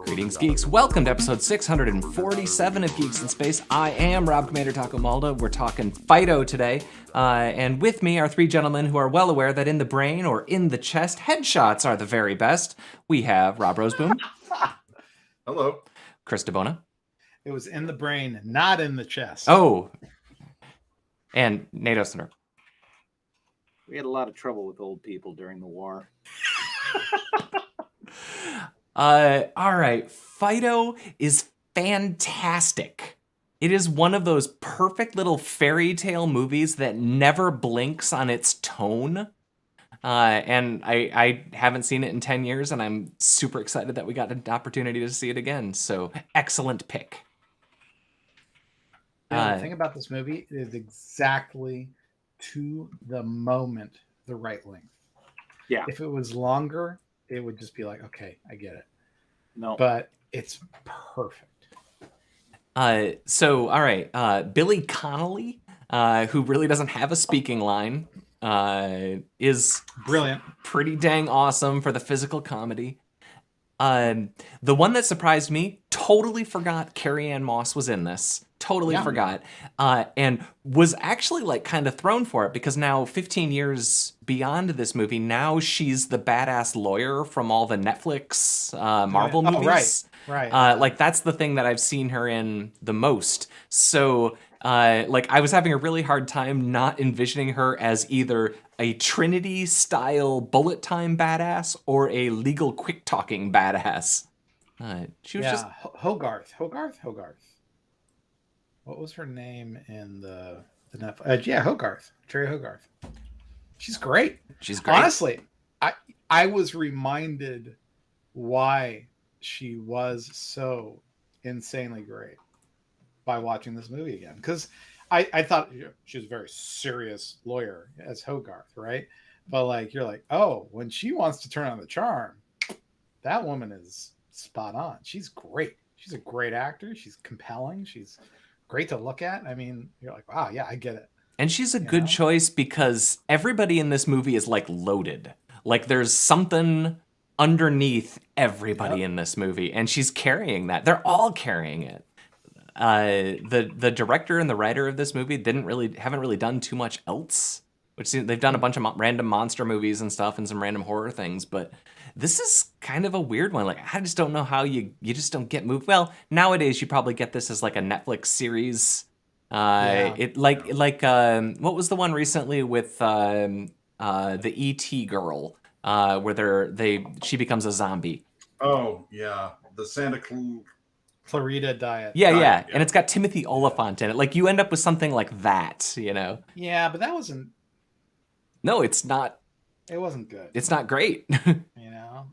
Greetings, geeks. Welcome to episode 647 of Geeks in Space. I am Rob Commander Taco Malda. We're talking Fido today. And with me are three gentlemen who are well aware that in the brain or in the chest, headshots are the very best. We have Rob Roseboom. Hello. Chris DeBona. It was in the brain, not in the chest. Oh. And Nate Ostener. We had a lot of trouble with old people during the war. All right. Fido is fantastic. It is one of those perfect little fairy tale movies that never blinks on its tone. And I haven't seen it in 10 years, and I'm super excited that we got an opportunity to see it again. So, excellent pick. The thing about this movie is exactly to the moment the right length. Yeah. If it was longer, it would just be like, okay, I get it. No. But it's perfect. So, all right. Billy Connelly, who really doesn't have a speaking line, is Brilliant. Pretty dang awesome for the physical comedy. The one that surprised me, totally forgot Carrie-Ann Moss was in this. Totally forgot. And was actually like kind of thrown for it because now 15 years beyond this movie, now she's the badass lawyer from all the Netflix Marvel movies. Right. Like that's the thing that I've seen her in the most. So like I was having a really hard time not envisioning her as either a Trinity style bullet time badass or a legal quick talking badass. She was just Hogarth. What was her name in the Netflix? Hogarth. Terry Hogarth. She's great. She's great. Honestly, I was reminded why she was so insanely great by watching this movie again. Because I thought she was a very serious lawyer as Hogarth, right? But like you're like, oh, when she wants to turn on the charm, that woman is spot on. She's great. She's a great actor. She's compelling. She's great to look at. I mean, you're like, wow, yeah, I get it. And she's a good choice because everybody in this movie is like loaded. Like there's something underneath everybody in this movie, and she's carrying that. They're all carrying it. The director and the writer of this movie haven't really done too much else. Which they've done a bunch of random monster movies and stuff, and some random horror things, but this is kind of a weird one. Like I just don't know how you just don't get moved. Well, nowadays you probably get this as like a Netflix series. It like what was the one recently with the E.T. girl where she becomes a zombie. Oh yeah, the Santa Clarita diet. Yeah, and it's got Timothy Olyphant in it. Like you end up with something like that, you know? Yeah, but that wasn't. No, it's not. It wasn't good. It's not great. You know.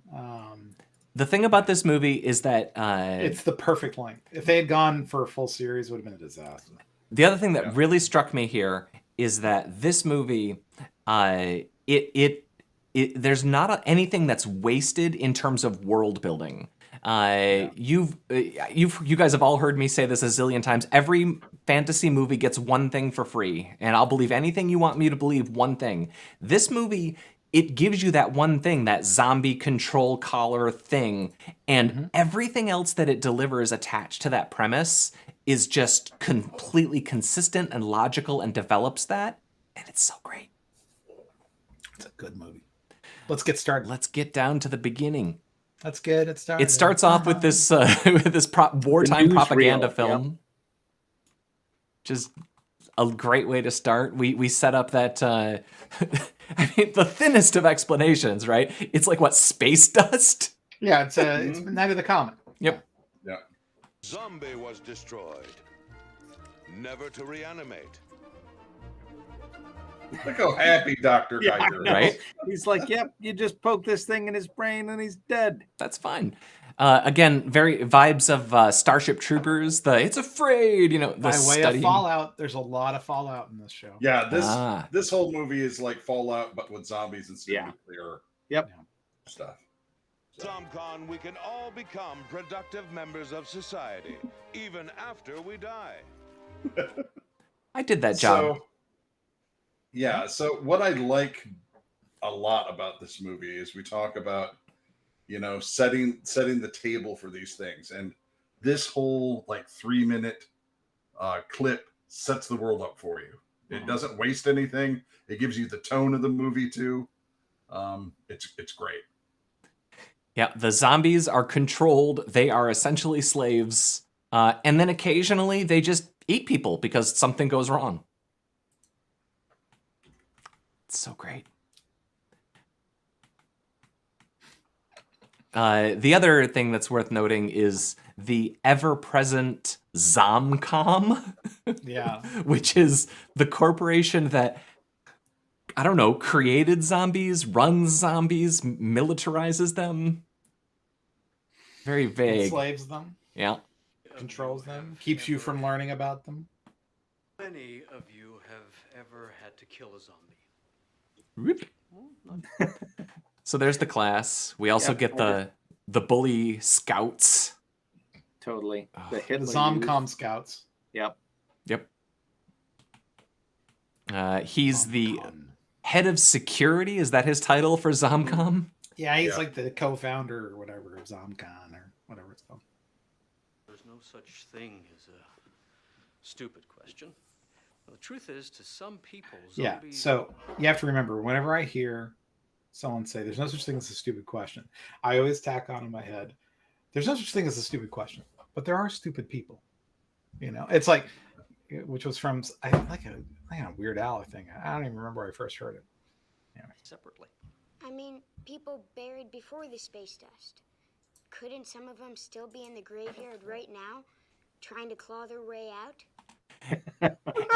The thing about this movie is that it's the perfect length. If they had gone for a full series, it would have been a disaster. The other thing that really struck me here is that this movie, there's not anything that's wasted in terms of world building. You guys have all heard me say this a zillion times. Every fantasy movie gets one thing for free, and I'll believe anything you want me to believe. One thing. This movie, it gives you that one thing, that zombie control collar thing, and everything else that it delivers attached to that premise is just completely consistent and logical and develops that, and it's so great. It's a good movie. Let's get started. Let's get down to the beginning. That's good. It starts off with this wartime propaganda film, which is a great way to start. We set up that I mean the thinnest of explanations, right? It's like what, space dust? Yeah, it's Night of the Comet. Yep. Yeah. Zombie was destroyed, never to reanimate. Look how happy Dr. Hiker is. Right? He's like, yep, you just poke this thing in his brain and he's dead. That's fine. Again, very vibes of Starship Troopers. It's afraid, the By way study. of Fallout, there's a lot of Fallout in this show. Yeah, this whole movie is like Fallout, but with zombies instead of nuclear stuff. So. ZomCom, we can all become productive members of society, even after we die. I did that job. So what I like a lot about this movie is we talk about, setting the table for these things. And this whole 3-minute clip sets the world up for you. It doesn't waste anything. It gives you the tone of the movie too. It's great. Yeah, the zombies are controlled. They are essentially slaves. And then occasionally they just eat people because something goes wrong. It's so great. The other thing that's worth noting is the ever-present ZomCom. Yeah. Which is the corporation that, I don't know, created zombies, runs zombies, militarizes them. Very vague. Enslaves them. Yeah. Controls them. Keeps you from learning about them. Many of you have ever had to kill a zombie. So there's the class. We also get the bully scouts. Totally. The The ZomCom youth. scouts. Yep. Yep. He's the head of security. Is that his title for ZomCom? Yeah, he's like the co-founder or whatever of ZomCon or whatever it's called. There's no such thing as a stupid question. The truth is, to some people, Yeah, zombies... so you have to remember, whenever I hear someone say there's no such thing as a stupid question, I always tack on in my head, there's no such thing as a stupid question, but there are stupid people. It's like, which was from I think a Weird Al thing. I don't even remember where I first heard it. Anyway. separately. I mean, people buried before the space dust. Couldn't some of them still be in the graveyard right now, trying to claw their way out?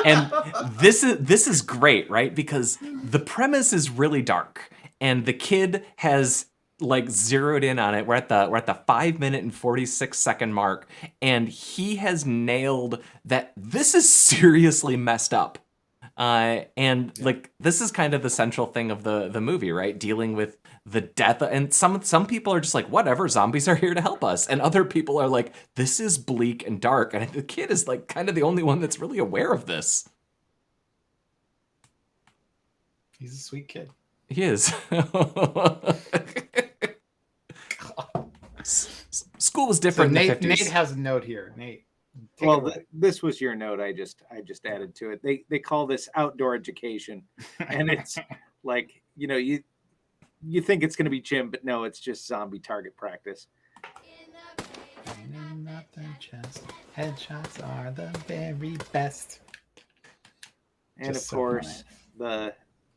And this is great, right? Because the premise is really dark, and the kid has zeroed in on it. We're at the 5-minute and 46-second mark, and he has nailed that this is seriously messed up. This is kind of the central thing of the movie, right? Dealing with the death, and some people are just like, whatever, zombies are here to help us, and other people are like, this is bleak and dark, and the kid is kind of the only one that's really aware of this. He's a sweet kid. He is. School was different. So in the 50s. Nate has a note here. Nate. Well, this was your note. I just added to it. They call this outdoor education, and it's like you think it's going to be gym, but no, it's just zombie target practice. Headshots are the very best. And Just of course, the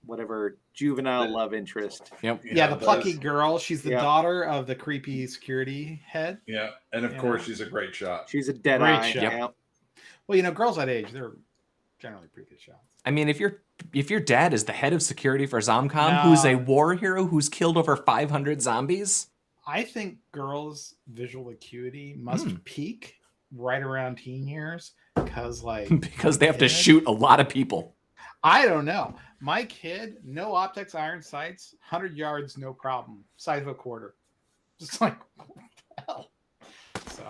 whatever juvenile love interest. Yep. Yeah, the plucky girl. She's the Yeah. daughter of the creepy security head. Yeah, and of course she's a great shot. She's a dead Great eye. shot. Yep. Well, girls that age, they're generally pretty good shots. I mean, if your dad is the head of security for ZomCom, who's a war hero who's killed over 500 zombies, I think girls' visual acuity must peak right around teen years because because they have to shoot a lot of people. I don't know. My kid, no optics, iron sights, 100 yards, no problem. Size of a quarter. Just like, what the hell? So.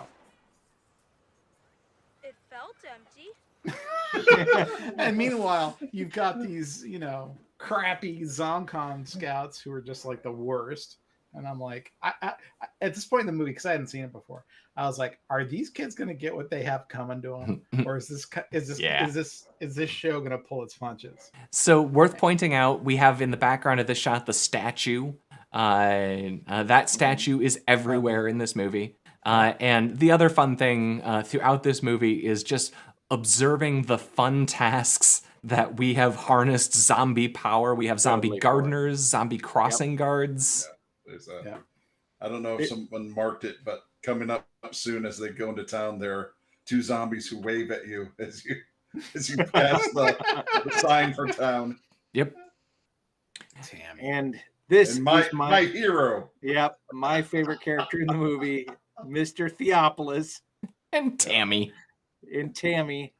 It felt empty. And meanwhile, you've got these, crappy ZomCom scouts who are just like the worst. And I'm like, I at this point in the movie, because I hadn't seen it before, I was like, are these kids going to get what they have coming to them, or is this show going to pull its punches? So worth pointing out, we have in the background of the shot the statue. That statue is everywhere in this movie. And the other fun thing throughout this movie is just observing the fun tasks that we have harnessed zombie power. We have zombie gardeners, zombie crossing guards. Yeah, there's that. I don't know if someone marked it, but coming up soon as they go into town, there are 2 zombies who wave at you as you pass the sign for town. Yep. Damn. And this And is my hero. Yep, my favorite character in the movie, Mr. Theopolis. And Tammy. And Tammy.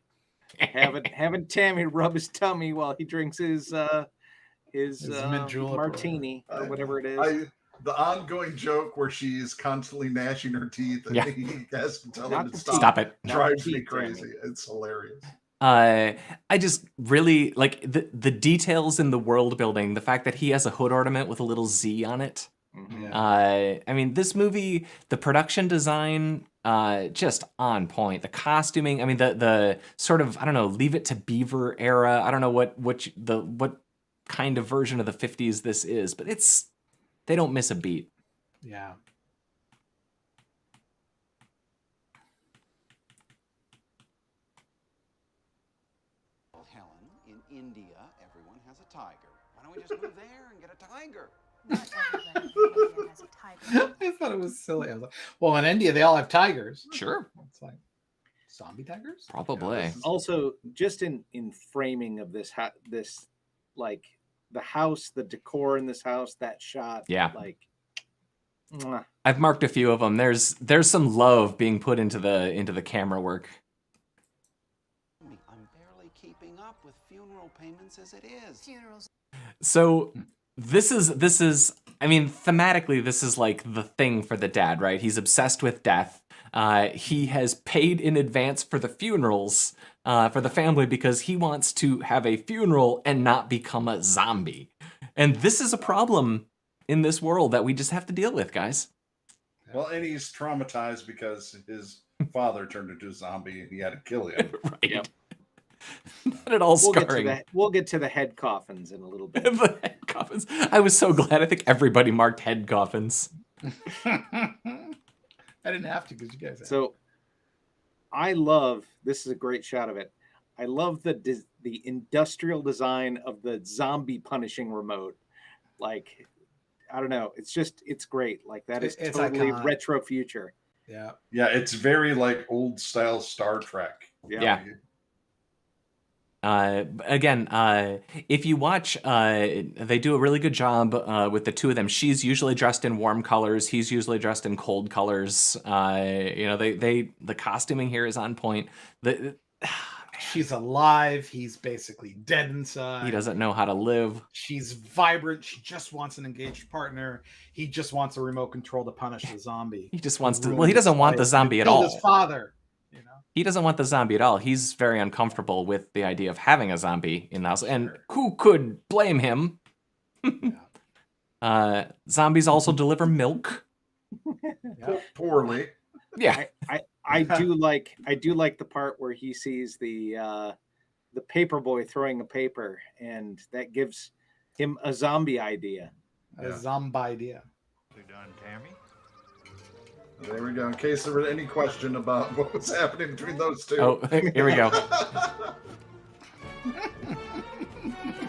Having Tammy rub his tummy while he drinks his mint julep martini or whatever it is. The ongoing joke where she's constantly gnashing her teeth and he has to tell him to stop. Stop it. Drives Not me teeth, crazy. Tammy. It's hilarious. I just really like the details in the world building. The fact that he has a hood ornament with a little Z on it. Yeah. I mean, this movie, the production design, just on point. The costuming, I mean, the sort of, I don't know, Leave It to Beaver era. I don't know what kind of version of the 50s this is, but they don't miss a beat. Yeah. Helen, in India, everyone has a tiger. Why don't we just move there and get a tiger? Not everybody in India has a tiger. I thought it was silly. I was like, well, in India, they all have tigers. Sure. It's like zombie tigers? Probably. Also, just in framing of this like the house, the decor in this house, that shot, Yeah. like mwah. I've marked a few of them. There's some love being put into the camera work. I'm barely keeping up with funeral payments as it is. Funerals. So this is I mean, thematically, this is like the thing for the dad, right? He's obsessed with death. He has paid in advance for the funerals for the family because he wants to have a funeral and not become a zombie. And this is a problem in this world that we just have to deal with, guys. Well, and he's traumatized because his father turned into a zombie and he had to kill him. Right. Yep. Not at all scarring. We'll get to the head coffins in a little bit. The head coffins. I was so glad. I think everybody marked head coffins. I didn't have to because you guys had. So I love, this is a great shot of it. I love the industrial design of the zombie punishing remote. Like, I don't know. It's great. Like that is It's totally iconic. retro future. Yeah. Yeah, it's very like old style Star Trek. Yeah. Again, if you watch, they do a really good job with the two of them. She's usually dressed in warm colors. He's usually dressed in cold colors. The costuming here is on point. She's alive. He's basically dead inside. He doesn't know how to live. She's vibrant. She just wants an engaged partner. He just wants a remote control to punish the zombie. He just wants to. Ruin Well, he his doesn't want the life. zombie at Killed all. His father. You know. He doesn't want the zombie at all. He's very uncomfortable with the idea of having a zombie in the house, and who could blame him? Zombies also deliver milk. Yeah. Poorly. Yeah. I do like the part where he sees the paper boy throwing a paper, and that gives him a zombie idea. A zombie idea. You done, Tammy? There we go. In case there were any question about what was happening between those two. Oh, here we go.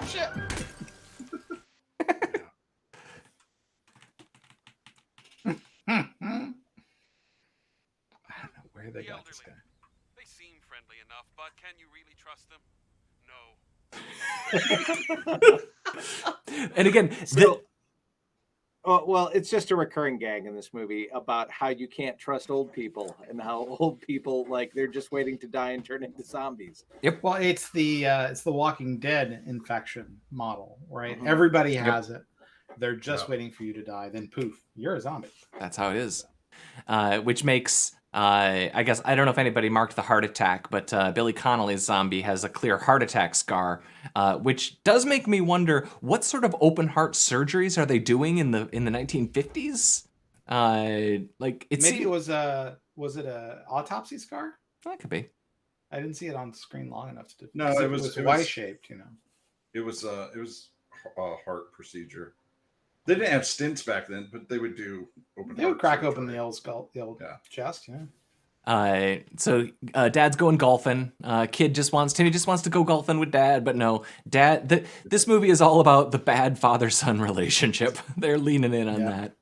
Shit. I don't know where they got this guy. They seem friendly enough, but can you really trust them? No. And again, well, it's just a recurring gag in this movie about how you can't trust old people and how old people, like, they're just waiting to die and turn into zombies. Yep. Well, it's the Walking Dead infection model, right? Mhm. Everybody has it. They're just waiting for you to die. Then poof, you're a zombie. That's how it is. Which makes, I guess, I don't know if anybody marked the heart attack, but Billy Connelly's zombie has a clear heart attack scar, which does make me wonder what sort of open heart surgeries are they doing in the 1950s? Like it Maybe it was a autopsy scar? That could be. I didn't see it on screen long enough to. No, it was Y-shaped. You know, it was a heart procedure. They didn't have stents back then, but they would do open. they would heart crack surgery. open the old skull, the old chest. Yeah. So dad's going golfing. Timmy just wants to go golfing with dad, but no, this movie is all about the bad father-son relationship. They're leaning in on that.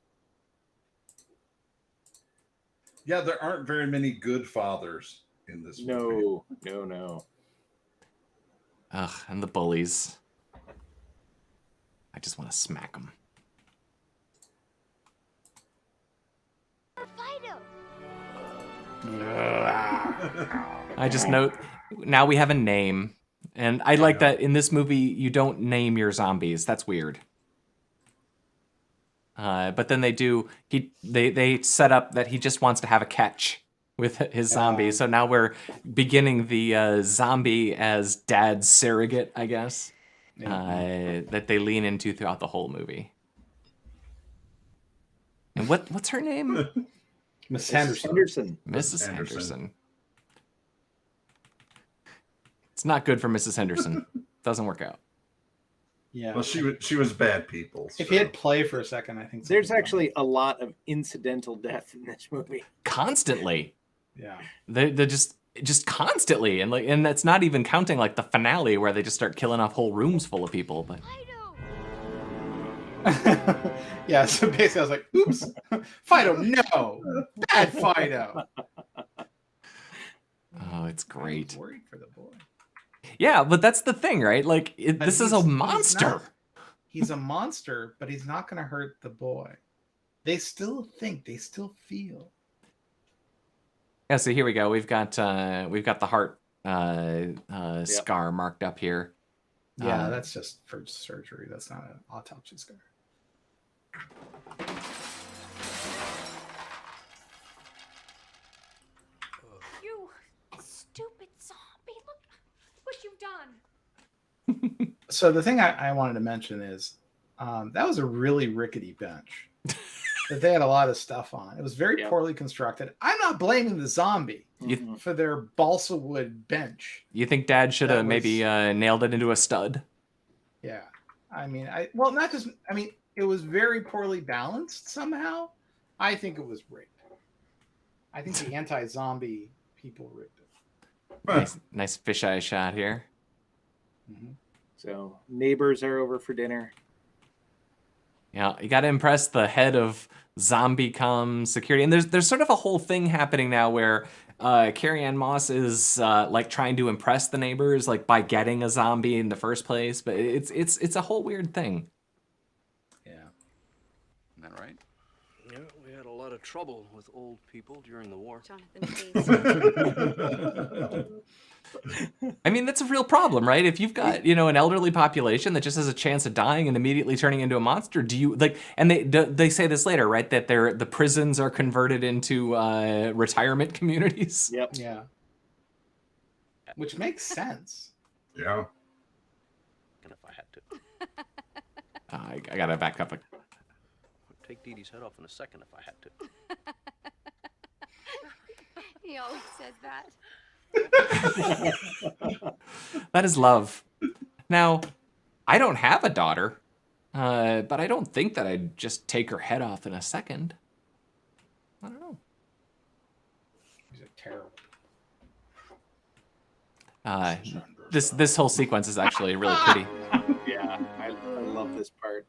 Yeah, there aren't very many good fathers in this movie. No. Ugh, and the bullies. I just want to smack them. Fido. I just note now we have a name, and I like that in this movie you don't name your zombies. That's weird. But then they set up that he just wants to have a catch with his zombie. So now we're beginning the zombie as dad's surrogate, I guess, that they lean into throughout the whole movie. And what's her name? Miss Henderson. Mrs. Henderson. It's not good for Mrs. Henderson. Doesn't work out. Yeah. Well, she was bad people. If you hit play for a second, I think there's actually a lot of incidental death in this movie. Constantly. Yeah. They're just constantly, and that's not even counting like the finale where they just start killing off whole rooms full of people. But yeah, so basically I was like, oops, Fido, no, bad Fido. Oh, it's great. I'm worried for the boy. Yeah, but that's the thing, right? Like, this is a monster. He's a monster, but he's not going to hurt the boy. They still think, they still feel. Yeah, so here we go. We've got the heart scar marked up here. Yeah, that's just for surgery. That's not an autopsy scar. You stupid zombie. Look what you've done. So the thing I wanted to mention is that was a really rickety bench that they had a lot of stuff on. It was very poorly constructed. I'm not blaming the zombie for their balsa wood bench. You think Dad should have maybe nailed it into a stud? Yeah. I mean, it was very poorly balanced somehow. I think it was rigged. I think the anti-zombie people rigged it. Nice fisheye shot here. Mm-hmm. So neighbors are over for dinner. Yeah, you got to impress the head of ZomCom security, and there's sort of a whole thing happening now where Carrie-Ann Moss is like trying to impress the neighbors, like by getting a zombie in the first place. But it's a whole weird thing. Yeah, isn't that right? Yeah, we had a lot of trouble with old people during the war. Jonathan, please. I mean, that's a real problem, right? If you've got, an elderly population that just has a chance of dying and immediately turning into a monster, do you like? And they say this later, right? That the prisons are converted into retirement communities. Yep. Yeah. Which makes sense. Yeah. And if I had to, I gotta back up. I'd take Dee Dee's head off in a second if I had to. He always says that. That is love. Now, I don't have a daughter, but I don't think that I'd just take her head off in a second. I don't know. These are terrible. This whole sequence is actually really pretty. Yeah, I love this part.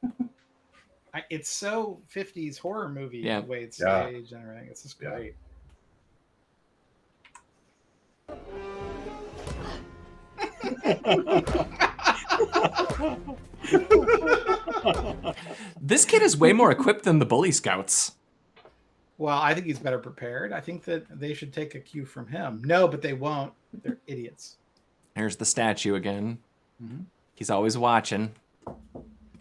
It's so 50s horror movie Yeah. the way it's staged and everything. It's just great. This kid is way more equipped than the Bully Scouts. Well, I think he's better prepared. I think that they should take a cue from him. No, but they won't. They're idiots. There's the statue again. Mm-hmm. He's always watching.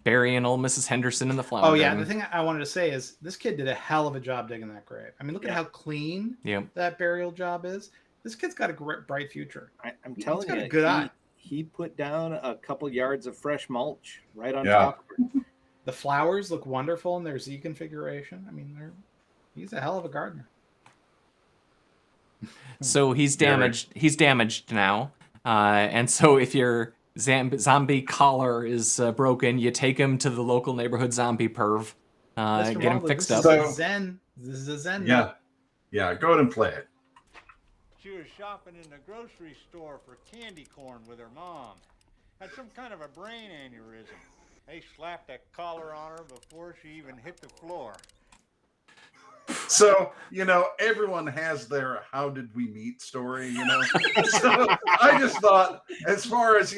Burying old Mrs. Henderson in the flower Oh, yeah. garden. The thing I wanted to say is this kid did a hell of a job digging that grave. I mean, look at how clean that burial job is. This kid's got a great, bright future. I'm telling He's got you, a good eye. He put down a couple yards of fresh mulch right on top of it. The flowers look wonderful in their Z configuration. I mean, he's a hell of a gardener. So he's damaged. He's damaged now, and so if your zombie collar is broken, you take him to the local neighborhood zombie perv, get him fixed up. This is a Zen. Yeah. Go ahead and play it. She was shopping in the grocery store for candy corn with her mom. Had some kind of a brain aneurysm. They slapped a collar on her before she even hit the floor. So, everyone has their how did we meet story, So I just thought, as far as,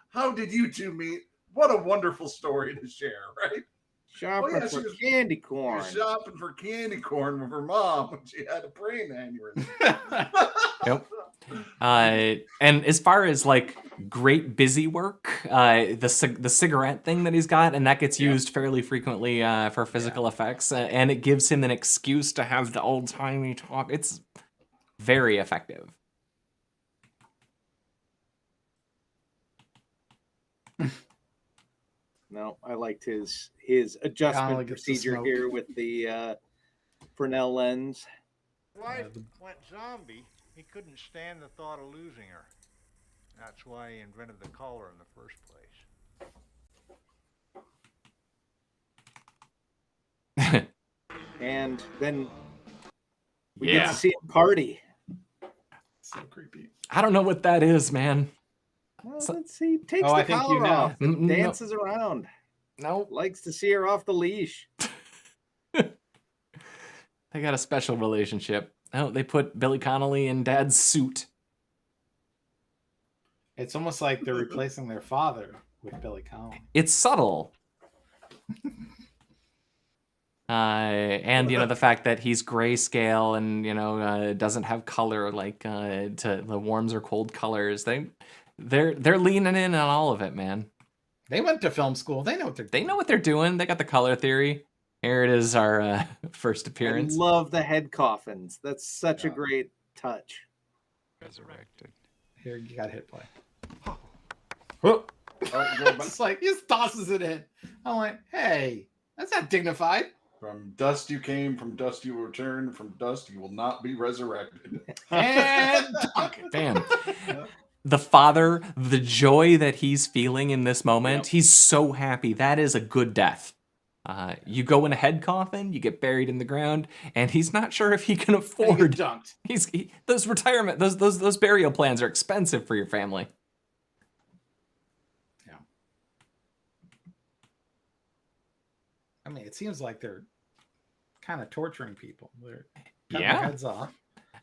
how did you two meet? What a wonderful story to share, right? Shopping for candy corn. She was shopping for candy corn with her mom when she had a brain aneurysm. Yep. And as far as like great busy work, the cigarette thing that he's got, and that gets used fairly frequently for physical effects, and it gives him an excuse to have the old timey talk. It's Very effective. No, I liked his adjustment Connelly gets the procedure smoke. here with the Fresnel lens. Wife went zombie. He couldn't stand the thought of losing her. That's why he invented the collar in the first place. And then we Yeah. get to see him party. So creepy. I don't know what that is, man. Well, let's see. He takes Oh, the I think collar you know. off and No. dances around. No. Likes to see her off the leash. They got a special relationship. Oh, they put Billy Connelly in Dad's suit. It's almost like they're replacing their father with Billy Connelly. It's subtle. And the fact that he's grayscale and doesn't have color like to the warms or cold colors. They're leaning in on all of it, man. They went to film school. They know what they're doing. They know what they're doing. They got the color theory. Here it is, our first I appearance. love the head coffins. That's such a great touch. Resurrected. Here, you got hit play. Oh, It's like, he just tosses it in. I'm like, hey, that's not dignified. from dust you came, from dust you will return, from dust you will not be resurrected. And dunk. Bam. The father, the joy that he's feeling in this moment, he's so happy. That is a good death. You go in a head coffin, you get buried in the ground, and he's not sure if he can afford. Dunked. Those retirement, those burial plans are expensive for your family. Yeah. I mean, it seems like they're kind of torturing people. They're cutting their heads off,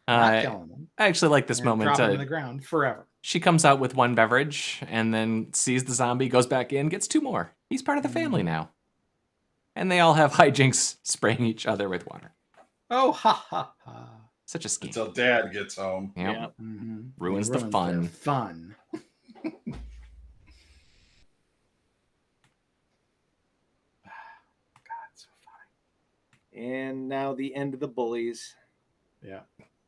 not killing them. I actually like this and moment. Dropping them in the ground forever. She comes out with one beverage and then sees the zombie, goes back in, gets two more. He's part of the family now. And they all have hijinks spraying each other with water. Oh, ha, ha, ha. Such a scheme. Until Dad gets home. Yep. Mm-hmm. Ruins the fun. Fun. God, so funny. And now the end of the bullies. Yeah.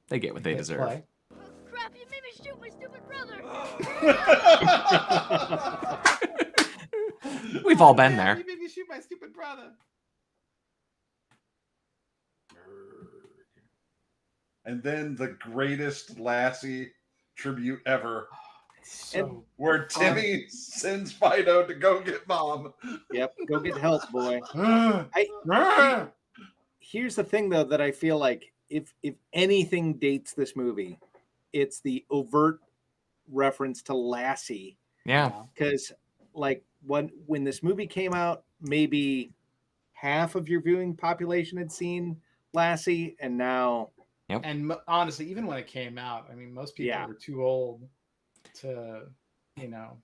They get what they Hit deserve. play. Crap, you made me shoot my stupid brother. We've all been there. You made me shoot my stupid brother. And then the greatest Lassie tribute ever, So where Timmy sends Fido to go get Mom. Yep, go get help, boy. Ah. Here's the thing, though, that I feel like if anything dates this movie, it's the overt reference to Lassie. Yeah. Because, like, when this movie came out, maybe half of your viewing population had seen Lassie, and now... Yep. And honestly, even when it came out, I mean, most people were too old to,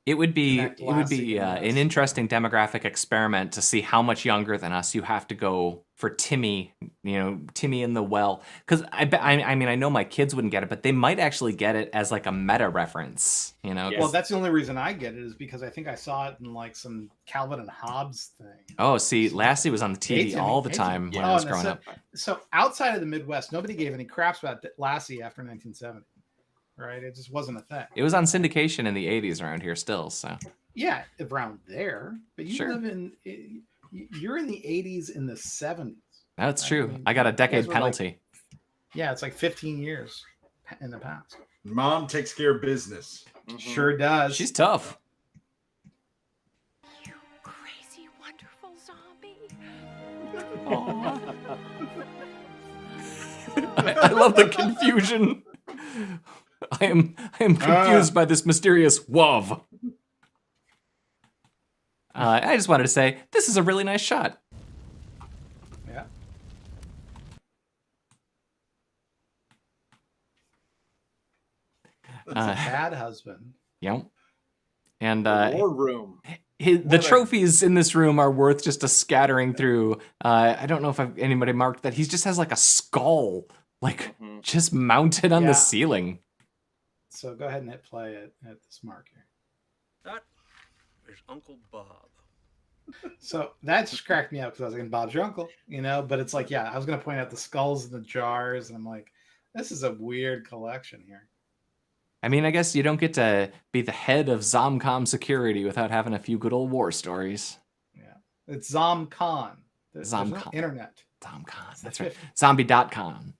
It would be connect Lassie to an this. interesting demographic experiment to see how much younger than us you have to go for Timmy, Timmy in the well. Because I mean, I know my kids wouldn't get it, but they might actually get it as like a meta reference, Well, that's the only reason I get it is because I think I saw it in like some Calvin and Hobbes thing. Oh, see, Lassie was on the TV Hey, Timmy, all the hey, time Timmy. when I was and growing up. So outside of the Midwest, nobody gave any craps about Lassie after 1970, right? It just wasn't a thing. It was on syndication in the 80s around here still, so. Yeah, around there, but you Sure. you're in the 80s in the 70s. That's true. mean, I got a you guys decade were penalty. Yeah, it's like 15 years in the past. Mom takes care of business. Sure does. She's tough. You crazy, wonderful zombie. I love the confusion. I am confused by this mysterious WOV. I just wanted to say, this is a really nice shot. Yeah. It's a bad husband. Yep. And War room. the trophies in this room are worth just a scattering through. I don't know if anybody marked that. He just has like a skull, like just mounted on Yeah. the ceiling. So go ahead and hit play at this mark here. That is Uncle Bob. So that just cracked me up because I was like, Bob's your uncle, but it's like, yeah, I was going to point out the skulls and the jars, and I'm like, This is a weird collection here. I mean, I guess you don't get to be the head of ZomCom security without having a few good old war stories. Yeah. It's ZomCon. There's no ZomCon. internet. ZomCon. That's right. Zombie.com.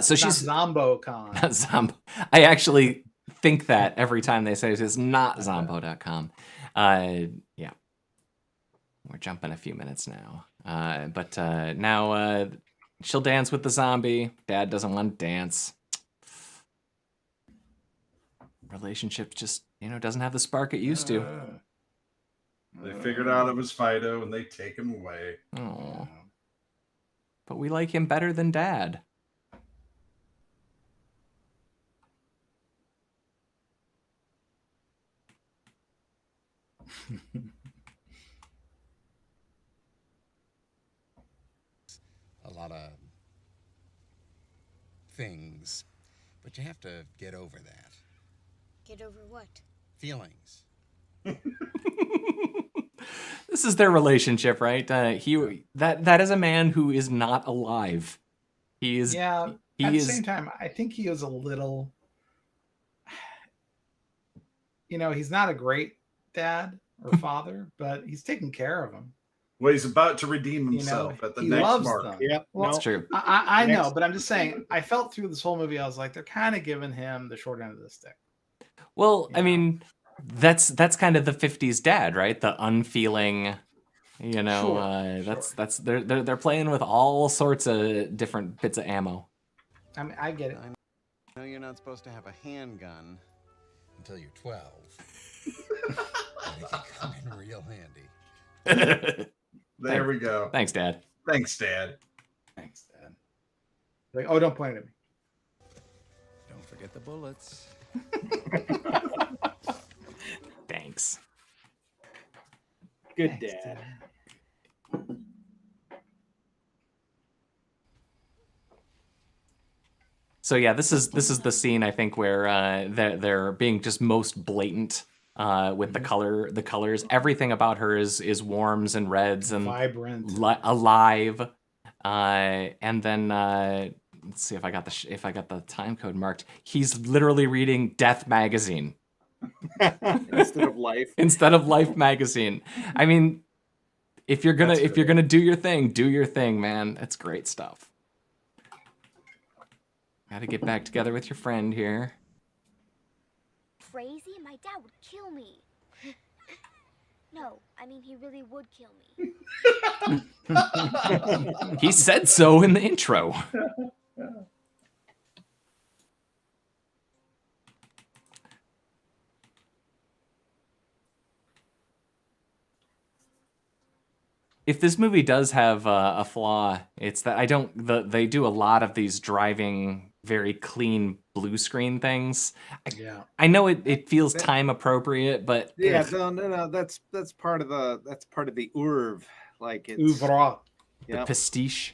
So she's ZomboCon. Zombo. I actually think that every time they say it, it's not Zombo.com. Yeah. We're jumping a few minutes now. But now she'll dance with the zombie. Dad doesn't want to dance. Relationship just, doesn't have the spark it used to. They figured out it was Fido and they take him away. Oh. But we like him better than Dad. A lot of things, but you have to get over that. Get over what? Feelings. This is their relationship, right? That is a man who is not alive. He is. Yeah. At the same time, I think he is a little. He's not a great dad or father, but he's taking care of him. Well, he's about to redeem himself at the he next loves mark. them. Yep, well, that's true. I know, but I'm just saying. I felt through this whole movie, I was like, they're kind of giving him the short end of the stick. Well, I mean, that's kind of the '50s dad, right? The unfeeling, Sure. that's they're playing with all sorts of different bits of ammo. I mean, I get it. I know you're not supposed to have a handgun Until you're 12. And it can come in real handy. There we go. Thanks, Dad. Thanks, Dad. Thanks, Dad. Like, oh, don't point at me. Don't forget the bullets. Thanks. Good Thanks, dad. So yeah, this is the scene I think where they're being just most blatant with the colors. Everything about her is warms and reds and Vibrant, alive. And then let's see if I got the time code marked. He's literally reading Death magazine instead of Life magazine. I mean, if you're gonna do your thing, man. That's great stuff. Got to get back together with your friend here. Crazy? My dad would kill me. No, I mean, he really would kill me. He said so in the intro. If this movie does have a flaw, it's that they do a lot of these driving very clean blue screen things. I know it feels time appropriate, but no, that's part of the oeuvre, like it's oeuvre, the pastiche,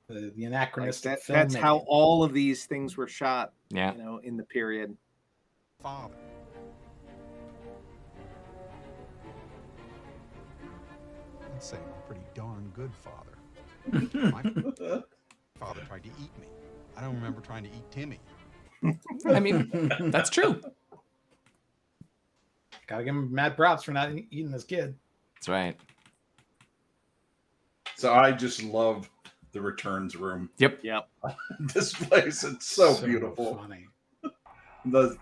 the anachronistic. Like that's how all of these things were shot. Yeah, in the period. Father. I'd say I'm a pretty darn good father. My father tried to eat me. I don't remember trying to eat Timmy. I mean, that's true. Gotta give him mad props for not eating this kid. That's right. So I just love the returns room. Yep. This place, it's so beautiful. Funny. The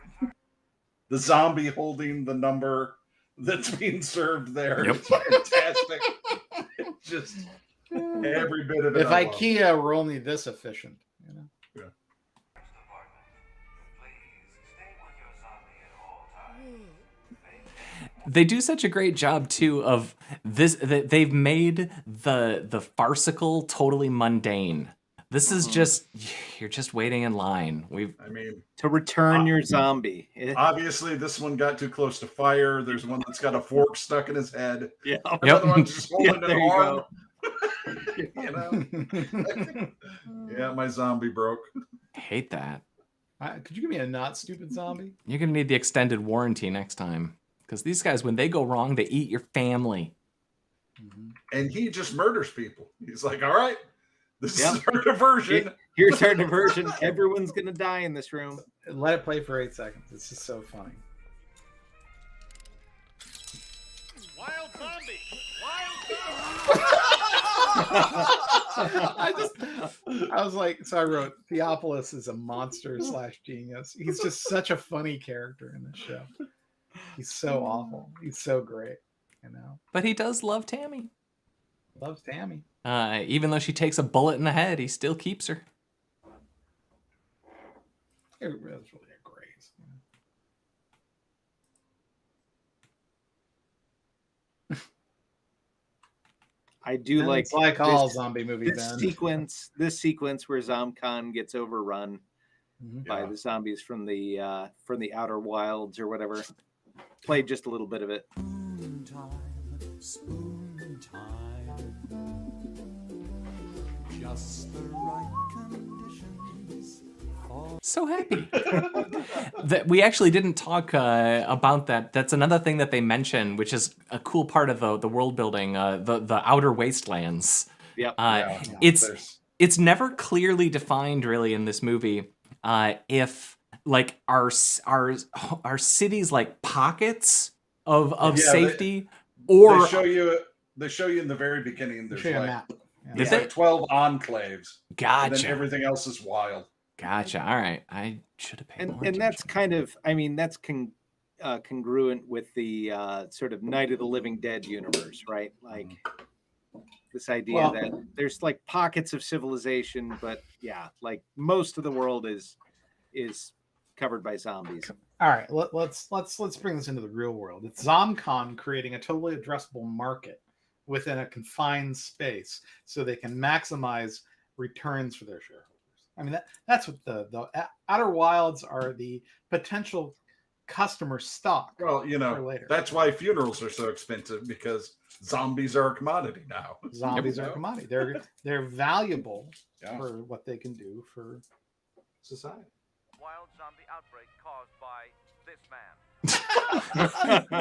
zombie holding the number that's being served there. Yep. It's fantastic. It's just every bit of it. If IKEA were only this efficient, Yeah. They do such a great job too of this. That they've made the farcical totally mundane. This is just you're just waiting in line. To return your zombie. Obviously, this one got too close to fire. There's one that's got a fork stuck in his head. Yeah. Another one's just holding there an you arm. go. Yeah, my zombie broke. I hate that. Could you give me a not stupid zombie? You're gonna need the extended warranty next time because these guys, when they go wrong, they eat your family. And he just murders people. He's like, all right, this is our diversion. Here's our diversion. Everyone's gonna die in this room. Let it play for 8 seconds. It's just so funny. Wild zombie! Wild I was like, so I wrote, Theopolis is a monster / genius. He's just such a funny character in this show. He's so awful. He's so great, you know. But he does love Tammy. Loves Tammy. Even though she takes a bullet in the head, he still keeps her. It was really a grace. I do like it's like all zombie movies. This sequence where ZomCon gets overrun by the zombies from the Outer Wilds or whatever. Played just a little bit of it. Spoon time. Just the right conditions. So happy that we actually didn't talk about that. That's another thing that they mention, which is a cool part of the world building. The outer wastelands. Yep. It's never clearly defined really in this movie if like our cities like pockets of safety, or they show you in the very beginning. There's like, map. There's like 12 enclaves. Gotcha. And then everything else is wild. Gotcha. All right. I should have paid more And that's kind of, I mean, that's congruent with the sort of Night of the Living Dead universe, right? Like this idea that there's like pockets of civilization, but yeah, like most of the world is covered by zombies. All right, let's bring this into the real world. It's ZomCom creating a totally addressable market within a confined space, so they can maximize returns for their shareholders. I mean, that's what the Outer Wilds are, the potential customer stock. Well, you know, later. That's why funerals are so expensive, because zombies are a commodity now. Zombies are a commodity. They're valuable for what they can do for society. Wild zombie outbreak caused by this man.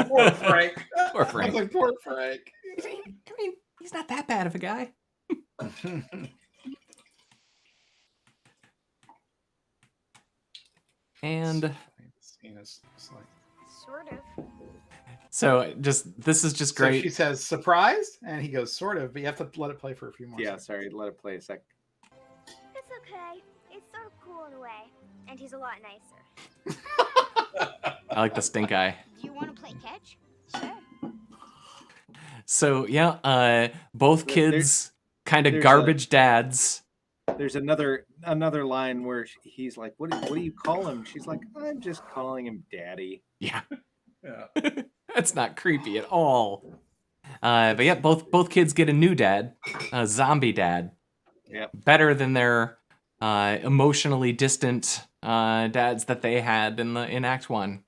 Poor Frank. Poor Frank. I was like, poor Frank. I mean, he's not that bad of a guy. And Sort of. so this is just great. So she says surprised, and he goes sort of, but you have to let it play for a few more seconds. Sorry, let it play a sec. It's okay. It's sort of cool in a way, and he's a lot nicer. I like the stink eye. Do you want to play catch? Sure. So yeah, both kids kind of garbage dads. There's another line where he's like, what do you call him? She's like, I'm just calling him Daddy. Yeah. That's not creepy at all. But yeah, both kids get a new dad, a zombie dad. Yep. Better than their emotionally distant dads that they had in Act 1.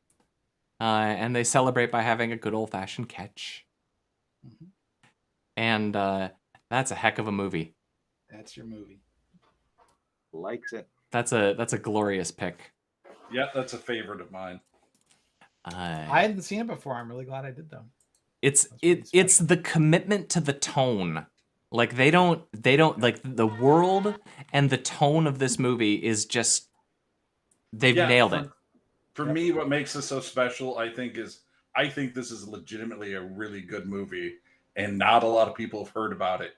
And they celebrate by having a good old-fashioned catch. Mm-hmm. And that's a heck of a movie. That's your movie. Likes it. That's a glorious pick. Yeah, that's a favorite of mine. I hadn't seen it before. I'm really glad I did, though. It's the commitment to the tone. Like they don't like the world and the tone of this movie is just they've nailed it. For me, what makes this so special, I think this is legitimately a really good movie, and not a lot of people have heard about it.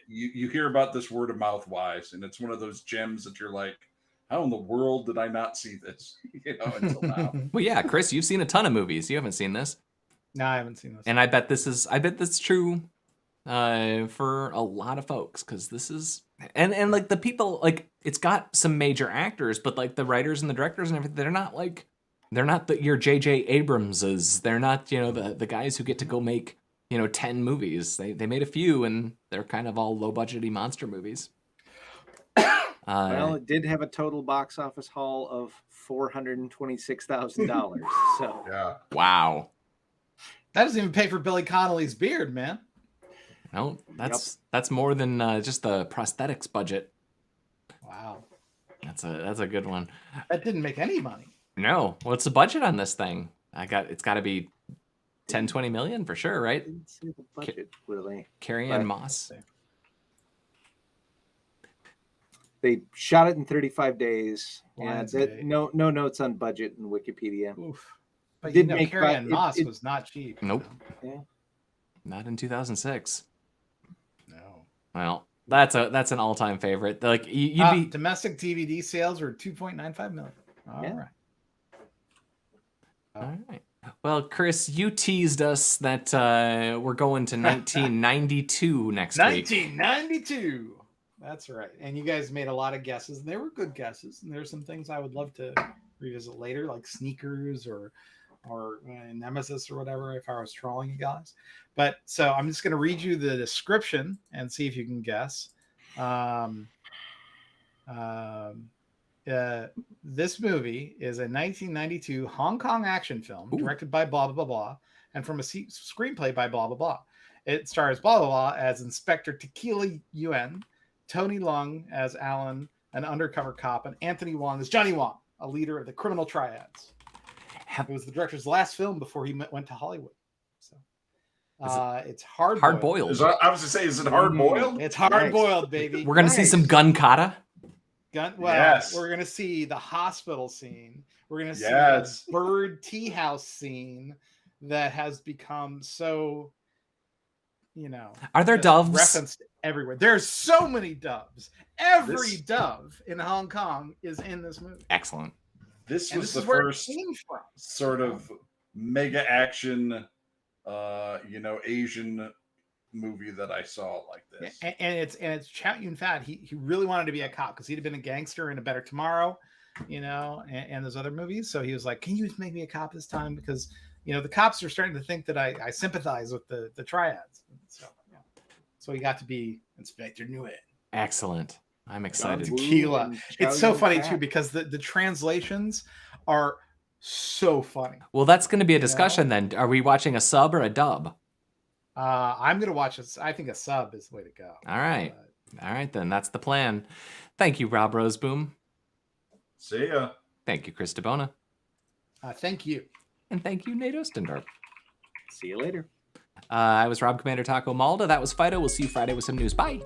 You hear about this word of mouth wise, and it's one of those gems that you're like, how in the world did I not see this? Until now. Well, yeah, Chris, you've seen a ton of movies. You haven't seen this. No, I haven't seen this. And I bet that's true for a lot of folks, because this is and like the people, like it's got some major actors, but like the writers and the directors and everything, they're not your J.J. Abramses. They're not the guys who get to go make 10 movies. They made a few, and they're kind of all low budgety monster movies. Well, it did have a total box office haul of $426,000. So yeah, wow, that doesn't even pay for Billy Connelly's beard, man. No, that's more than just the prosthetics budget. Wow, that's a good one. That didn't make any money. No, what's the budget on this thing? It's got to be 10-20 million for sure, right? Didn't see the budget really. Carrie-Ann Moss. They shot it in 35 days. Lions And Day. no notes on budget in Wikipedia. Oof. But Did make Carrie-Ann bu- it- Moss it- was not cheap. Nope. Yeah. Not in 2006. No. Well, that's an all-time favorite. Like you'd be Domestic DVD sales were 2.95 million. All Yeah. right. all right. Well, Chris, you teased us that we're going to 1992 next week. 1992. That's right. And you guys made a lot of guesses, and they were good guesses. And there's some things I would love to revisit later, like Sneakers or Nemesis or whatever, if I was trolling you guys. But so I'm just going to read you the description and see if you can guess. This movie is a 1992 Hong Kong action film directed by blah, blah, blah, blah, and from a screenplay by blah, blah, blah. It stars blah, blah, blah as Inspector Tequila Yuen, Tony Leung as Alan, an undercover cop, and Anthony Wong as Johnny Wong, a leader of the criminal triads. It was the director's last film before he went to Hollywood. So it's hard boiled. I was to say, is it hard boiled? It's hard boiled, baby. We're gonna see some gun kata. Yes. We're gonna see the hospital scene. We're gonna see the bird tea house scene that has become so, Are there doves? Referenced everywhere. There's so many doves. Every dove in Hong Kong is in this movie. Excellent. This was the where it first came from. sort of mega action, Asian movie that I saw like this. And it's Chow Yun-fat. He really wanted to be a cop because he'd have been a gangster in A Better Tomorrow, and those other movies. So he was like, "Can you just make me a cop this time?" Because the cops are starting to think that I sympathize with the triads. So he got to be Inspector Nguyen. Excellent. I'm excited. Tequila. It's so funny too because the translations are so funny. Well, that's going to be a discussion then. Are we watching a sub or a dub? I'm gonna watch it. I think a sub is the way to go. All right. All right, then. That's the plan. Thank you, Rob Roseboom. See ya. Thank you, Chris DeBona. Thank you. And thank you, Nate Ostendorp. See you later. I was Rob Commander Taco Malda. That was Fido. We'll see you Friday with some news. Bye.